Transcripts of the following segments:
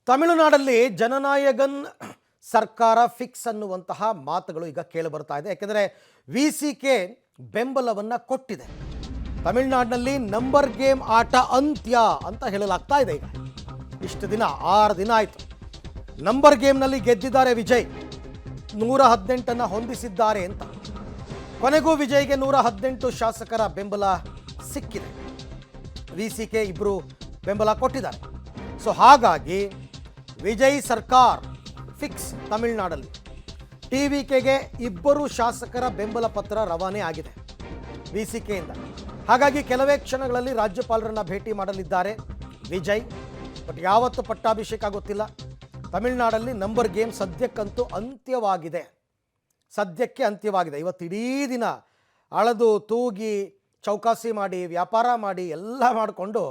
ತಮಿಳುನಾಡಲ್ಲಿ ಜನನಾಯಗನ್ ಸರ್ಕಾರ ಫಿಕ್ಸ್ ಅನ್ನುವಂತಹ ಮಾತುಗಳು ಈಗ ಕೇಳಿ ಬರ್ತಾ ಇದೆ. ಯಾಕೆಂದರೆ ವಿಸಿಕೆ ಬೆಂಬಲವನ್ನು ಕೊಟ್ಟಿದೆ. ತಮಿಳುನಾಡಿನಲ್ಲಿ ನಂಬರ್ ಗೇಮ್ ಆಟ ಅಂತ್ಯ ಅಂತ ಹೇಳಲಾಗ್ತಾ ಇದೆ. ಈಗ ಇಷ್ಟು ದಿನ 6 ದಿನ ಆಯಿತು. ನಂಬರ್ ಗೇಮ್ನಲ್ಲಿ ಗೆದ್ದಿದ್ದಾರೆ ವಿಜಯ್, 118 ಹೊಂದಿಸಿದ್ದಾರೆ ಅಂತ. ಕೊನೆಗೂ ವಿಜಯ್ಗೆ 118 ಶಾಸಕರ ಬೆಂಬಲ ಸಿಕ್ಕಿದೆ. ವಿಸಿಕೆ ಇಬ್ಬರು ಬೆಂಬಲ ಕೊಟ್ಟಿದ್ದಾರೆ. ಸೊ ಹಾಗಾಗಿ ವಿಜಯ್ ಸರ್ಕಾರ್ ಫಿಕ್ಸ್ ತಮಿಳುನಾಡಲ್ಲಿ. ಟಿವಿಕೆಗೆ 2 ಶಾಸಕರ ಬೆಂಬಲ ಪತ್ರ ರವಾನೆ ಆಗಿದೆ ವಿಸಿಕೆಯಿಂದ. ಹಾಗಾಗಿ ಕೆಲವೇ ಕ್ಷಣಗಳಲ್ಲಿ ರಾಜ್ಯಪಾಲರನ್ನ ಭೇಟಿ ಮಾಡಲಿದ್ದಾರೆ ವಿಜಯ್. ಬಟ್ ಯಾವತ್ತು ಪಟ್ಟಾಭಿಷೇಕ ಆಗುತ್ತಿಲ್ಲ. ತಮಿಳುನಾಡಲ್ಲಿ ನಂಬರ್ ಗೇಮ್ ಸದ್ಯಕ್ಕಂತೂ ಅಂತ್ಯವಾಗಿದೆ. ಸದ್ಯಕ್ಕೆ ಅಂತ್ಯವಾಗಿದೆ. ಇವತ್ತು ಇಡೀ ದಿನ ಅಳದು ತೂಗಿ ಚೌಕಾಸಿ ಮಾಡಿ ವ್ಯಾಪಾರ ಮಾಡಿ ಎಲ್ಲ ಮಾಡಿಕೊಂಡು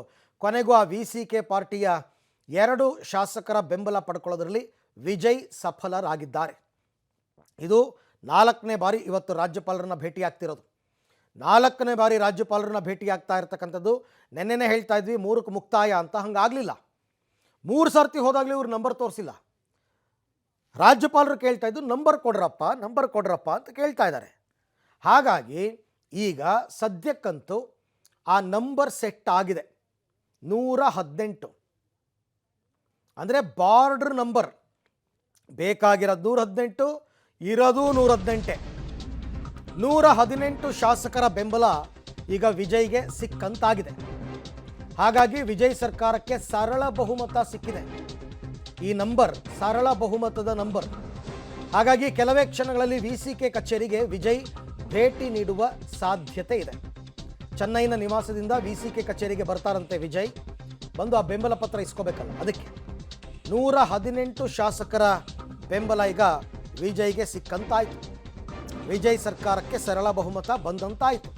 ಕೊನೆಗೂ ಆ ವಿಸಿಕೆ ಪಾರ್ಟಿಯ 2 ಶಾಸಕರ ಬೆಂಬಲ ಪಡ್ಕೊಳ್ಳೋದ್ರಲ್ಲಿ ವಿಜಯ್ ಸಫಲರಾಗಿದ್ದಾರೆ. ಇದು 4ನೇ ಬಾರಿ ಇವತ್ತು ರಾಜ್ಯಪಾಲರನ್ನ ಭೇಟಿಯಾಗ್ತಿರೋದು. 4ನೇ ಬಾರಿ ರಾಜ್ಯಪಾಲರನ್ನ ಭೇಟಿಯಾಗ್ತಾ ಇರ್ತಕ್ಕಂಥದ್ದು. ನೆನ್ನೆನೇ ಹೇಳ್ತಾ ಇದ್ವಿ 3ಕ್ಕೆ ಮುಕ್ತಾಯ ಅಂತ. ಹಂಗಾಗಲಿಲ್ಲ. 3 ಸರ್ತಿ ಹೋದಾಗಲೂ ಇವ್ರು ನಂಬರ್ ತೋರಿಸಿಲ್ಲ. ರಾಜ್ಯಪಾಲರು ಕೇಳ್ತಾ ಇದ್ದು ನಂಬರ್ ಕೊಡ್ರಪ್ಪ ಅಂತ ಕೇಳ್ತಾ ಇದ್ದಾರೆ. ಹಾಗಾಗಿ ಈಗ ಸದ್ಯಕ್ಕಂತೂ ಆ ನಂಬರ್ ಸೆಟ್ ಆಗಿದೆ. 118 ಅಂದರೆ ಬಾರ್ಡರ್ ನಂಬರ್. ಬೇಕಾಗಿರೋದು 118, ಇರೋದು 118. 118 ಶಾಸಕರ ಬೆಂಬಲ ಈಗ ವಿಜಯ್ಗೆ ಸಿಕ್ಕಂತಾಗಿದೆ. ಹಾಗಾಗಿ ವಿಜಯ್ ಸರ್ಕಾರಕ್ಕೆ ಸರಳ ಬಹುಮತ ಸಿಕ್ಕಿದೆ. ಈ ನಂಬರ್ ಸರಳ ಬಹುಮತದ ನಂಬರ್. ಹಾಗಾಗಿ ಕೆಲವೇ ಕ್ಷಣಗಳಲ್ಲಿ ವಿಸಿಕೆ ಕಚೇರಿಗೆ ವಿಜಯ್ ಭೇಟಿ ನೀಡುವ ಸಾಧ್ಯತೆ ಇದೆ. ಚೆನ್ನೈನ ನಿವಾಸದಿಂದ ವಿಸಿಕೆ ಕಚೇರಿಗೆ ಬರ್ತಾರಂತೆ ವಿಜಯ್. ಬಂದು ಆ ಬೆಂಬಲ ಪತ್ರ ಇಸ್ಕೋಬೇಕಲ್ಲ, ಅದಕ್ಕೆ 118 ಶಾಸಕರ ಬೆಂಬಲ ಈಗ ವಿಜಯ್ಗೆ ಸಿಕ್ಕಂತಾಯಿತು. ವಿಜಯ್ ಸರ್ಕಾರಕ್ಕೆ ಸರಳ ಬಹುಮತ ಬಂದಂತಾಯಿತು.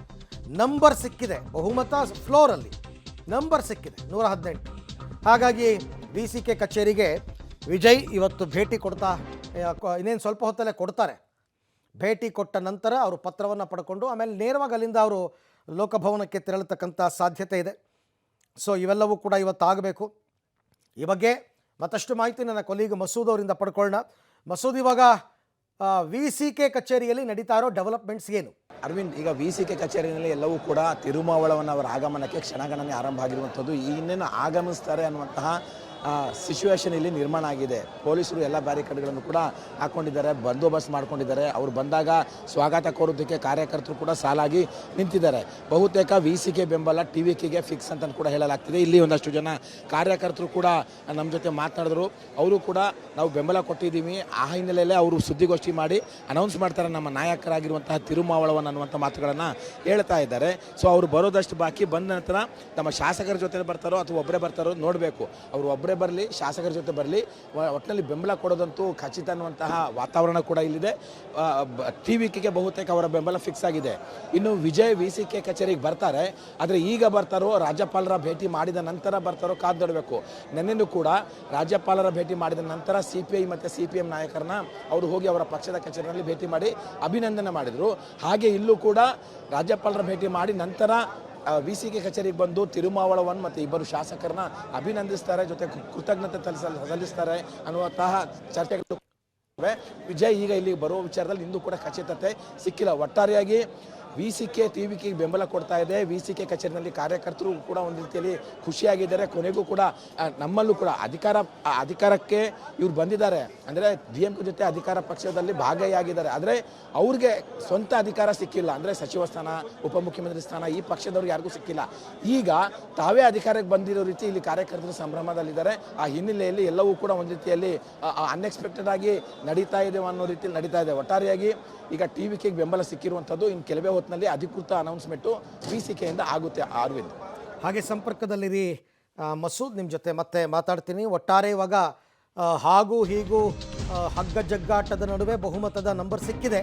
ನಂಬರ್ ಸಿಕ್ಕಿದೆ. ಬಹುಮತ ಫ್ಲೋರಲ್ಲಿ ನಂಬರ್ ಸಿಕ್ಕಿದೆ 118. ಹಾಗಾಗಿ ವಿಸಿಕೆ ಕಚೇರಿಗೆ ವಿಜಯ್ ಇವತ್ತು ಭೇಟಿ ಕೊಡ್ತಾ, ಇನ್ನೇನು ಸ್ವಲ್ಪ ಹೊತ್ತಲ್ಲೇ ಕೊಡ್ತಾರೆ. ಭೇಟಿ ಕೊಟ್ಟ ನಂತರ ಅವರು ಪತ್ರವನ್ನು ಪಡ್ಕೊಂಡು ಆಮೇಲೆ ನೇರವಾಗಿ ಅಲ್ಲಿಂದ ಅವರು ಲೋಕಭವನಕ್ಕೆ ತೆರಳತಕ್ಕಂಥ ಸಾಧ್ಯತೆ ಇದೆ. ಸೊ ಇವೆಲ್ಲವೂ ಕೂಡ ಇವತ್ತಾಗಬೇಕು. ಈ ಬಗ್ಗೆ ಮತ್ತಷ್ಟು ಮಾಹಿತಿ ನನ್ನ ಕೊಲೀಗ್ ಮಸೂದ್ ಅವರಿಂದ ಪಡ್ಕೊಳ್ಳೋಣ. ಮಸೂದ್, ಇವಾಗ ವಿಸಿಕೆ ಕಚೇರಿಯಲ್ಲಿ ನಡೀತಾ ಇರೋ ಡೆವಲಪ್ಮೆಂಟ್ಸ್ ಏನು? ಅರವಿಂದ್, ಈಗ ವಿಸಿಕೆ ಕಚೇರಿಯಲ್ಲಿ ಎಲ್ಲವೂ ಕೂಡ ತಿರುಮಾವಳವನ ಅವರ ಆಗಮನಕ್ಕೆ ಕ್ಷಣಗಣನೆ ಆರಂಭ ಆಗಿರುವಂಥದ್ದು. ಇನ್ನೇನು ಆಗಮಿಸ್ತಾರೆ ಅನ್ನುವಂತಹ ಸಿಚುವೇಶನ್ ಇಲ್ಲಿ ನಿರ್ಮಾಣ ಆಗಿದೆ. ಪೊಲೀಸರು ಎಲ್ಲ ಬ್ಯಾರಿಕೇಡ್ಗಳನ್ನು ಕೂಡ ಹಾಕ್ಕೊಂಡಿದ್ದಾರೆ, ಬಂದೋಬಸ್ತ್ ಮಾಡ್ಕೊಂಡಿದ್ದಾರೆ. ಅವರು ಬಂದಾಗ ಸ್ವಾಗತ ಕೋರೋದಕ್ಕೆ ಕಾರ್ಯಕರ್ತರು ಕೂಡ ಸಾಲಾಗಿ ನಿಂತಿದ್ದಾರೆ. ಬಹುತೇಕ ವಿಸಿಕೆ ಬೆಂಬಲ ಟಿವಿಕೆಗೆ ಫಿಕ್ಸ್ ಅಂತ ಕೂಡ ಹೇಳಲಾಗ್ತಿದೆ. ಇಲ್ಲಿ ಒಂದಷ್ಟು ಜನ ಕಾರ್ಯಕರ್ತರು ಕೂಡ ನಮ್ಮ ಜೊತೆ ಮಾತನಾಡಿದ್ರು. ಅವರು ಕೂಡ ನಾವು ಬೆಂಬಲ ಕೊಟ್ಟಿದ್ದೀವಿ. ಆ ಹಿನ್ನೆಲೆಯಲ್ಲೇ ಅವರು ಸುದ್ದಿಗೋಷ್ಠಿ ಮಾಡಿ ಅನೌನ್ಸ್ ಮಾಡ್ತಾರೆ ನಮ್ಮ ನಾಯಕರಾಗಿರುವಂತಹ ತಿರುಮಾವಳವನ್ ಅನ್ನುವಂಥ ಮಾತುಗಳನ್ನು ಹೇಳ್ತಾ ಇದ್ದಾರೆ. ಸೊ ಅವರು ಬರೋದಷ್ಟು ಬಾಕಿ. ಬಂದ ನಂತರ ನಮ್ಮ ಶಾಸಕರ ಜೊತೆ ಬರ್ತಾರೋ ಅಥವಾ ಒಬ್ಬರೇ ಬರ್ತಾರೋ ನೋಡಬೇಕು. ಅವರು ಒಬ್ಬರೇ ಬರಲಿ, ಶಾಸಕರ ಜೊತೆ ಬರಲಿ, ಒಟ್ಟಿನಲ್ಲಿ ಬೆಂಬಲ ಕೊಡೋದಂತೂ ಖಚಿತ ಅನ್ನುವಂತಹ ವಾತಾವರಣ ಕೂಡ ಇಲ್ಲಿದೆ. ಟಿವಿಕೆಗೆ ಬಹುತೇಕ ಅವರ ಬೆಂಬಲ ಫಿಕ್ಸ್ ಆಗಿದೆ. ಇನ್ನು ವಿಜಯ್ ವಿಸಿಕೆ ಕಚೇರಿಗೆ ಬರ್ತಾರೆ. ಆದರೆ ಈಗ ಬರ್ತಾರೋ ರಾಜ್ಯಪಾಲರ ಭೇಟಿ ಮಾಡಿದ ನಂತರ ಬರ್ತಾರೋ ಕಾದು ನೋಡಬೇಕು. ನೆನ್ನೆನೂ ಕೂಡ ರಾಜ್ಯಪಾಲರ ಭೇಟಿ ಮಾಡಿದ ನಂತರ CPI ಮತ್ತು CPM ನಾಯಕರನ್ನ ಅವರು ಹೋಗಿ ಅವರ ಪಕ್ಷದ ಕಚೇರಿಯಲ್ಲಿ ಭೇಟಿ ಮಾಡಿ ಅಭಿನಂದನೆ ಮಾಡಿದರು. ಹಾಗೆ ಇಲ್ಲೂ ಕೂಡ ರಾಜ್ಯಪಾಲರ ಭೇಟಿ ಮಾಡಿ ನಂತರ ವಿಸಿಕೆ ಕಚೇರಿಗೆ ಬಂದು ತಿರುಮಾವಳವನ್ ಮತ್ತು 2 ಶಾಸಕರನ್ನ ಅಭಿನಂದಿಸ್ತಾರೆ, ಜೊತೆ ಕೃತಜ್ಞತೆ ಸಲ್ಲಿಸ್ತಾರೆ ಅನ್ನುವಂತಹ ಚರ್ಚೆಗಳು. ವಿಜಯ್ ಈಗ ಇಲ್ಲಿ ಬರುವ ವಿಚಾರದಲ್ಲಿ ಇಂದು ಕೂಡ ಖಚಿತತೆ ಸಿಕ್ಕಿಲ್ಲ. ಒಟ್ಟಾರೆಯಾಗಿ ವಿಸಿಕೆ ಟಿವಿಕೆಗೆ ಬೆಂಬಲ ಕೊಡ್ತಾ ಇದೆ. ವಿಸಿಕೆ ಕಚೇರಿನಲ್ಲಿ ಕಾರ್ಯಕರ್ತರು ಕೂಡ ಒಂದು ರೀತಿಯಲ್ಲಿ ಖುಷಿಯಾಗಿದ್ದಾರೆ. ಕೊನೆಗೂ ಕೂಡ ನಮ್ಮಲ್ಲೂ ಕೂಡ ಅಧಿಕಾರಕ್ಕೆ ಇವ್ರು ಬಂದಿದ್ದಾರೆ ಅಂದರೆ DMK ಜೊತೆ ಅಧಿಕಾರ ಪಕ್ಷದಲ್ಲಿ ಭಾಗಿಯಾಗಿದ್ದಾರೆ. ಆದರೆ ಅವ್ರಿಗೆ ಸ್ವಂತ ಅಧಿಕಾರ ಸಿಕ್ಕಿಲ್ಲ. ಅಂದರೆ ಸಚಿವ ಸ್ಥಾನ, ಉಪಮುಖ್ಯಮಂತ್ರಿ ಸ್ಥಾನ ಈ ಪಕ್ಷದವ್ರಿಗೆ ಯಾರಿಗೂ ಸಿಕ್ಕಿಲ್ಲ. ಈಗ ತಾವೇ ಅಧಿಕಾರಕ್ಕೆ ಬಂದಿರೋ ರೀತಿ ಇಲ್ಲಿ ಕಾರ್ಯಕರ್ತರು ಸಂಭ್ರಮದಲ್ಲಿದ್ದಾರೆ. ಆ ಹಿನ್ನೆಲೆಯಲ್ಲಿ ಎಲ್ಲವೂ ಕೂಡ ಒಂದು ರೀತಿಯಲ್ಲಿ ಅನ್ಎಕ್ಸ್ಪೆಕ್ಟೆಡ್ ಆಗಿ ನಡೀತಾ ಇದೆ ಅನ್ನೋ ರೀತಿಯಲ್ಲಿ ನಡೀತಾ ಇದೆ. ಒಟ್ಟಾರೆಯಾಗಿ ಈಗ ಟಿವಿಕೆಗೆ ಬೆಂಬಲ ಸಿಕ್ಕಿರುವಂಥದ್ದು ಇನ್ನು ಕೆಲವೇ ಹೊತ್ತಿನಲ್ಲಿ ಅಧಿಕೃತ ಅನೌನ್ಸ್ಮೆಂಟು ವಿಸಿಕೆಯಿಂದ ಆಗುತ್ತೆ. ಅರವಿಂದ್, ಹಾಗೆ ಸಂಪರ್ಕದಲ್ಲಿರಿ ಮಸೂದ್, ನಿಮ್ಮ ಜೊತೆ ಮತ್ತೆ ಮಾತಾಡ್ತೀನಿ. ಒಟ್ಟಾರೆ ಇವಾಗ ಹಾಗೂ ಹೀಗೂ ಹಗ್ಗ ಜಗ್ಗಾಟದ ನಡುವೆ ಬಹುಮತದ ನಂಬರ್ ಸಿಕ್ಕಿದೆ.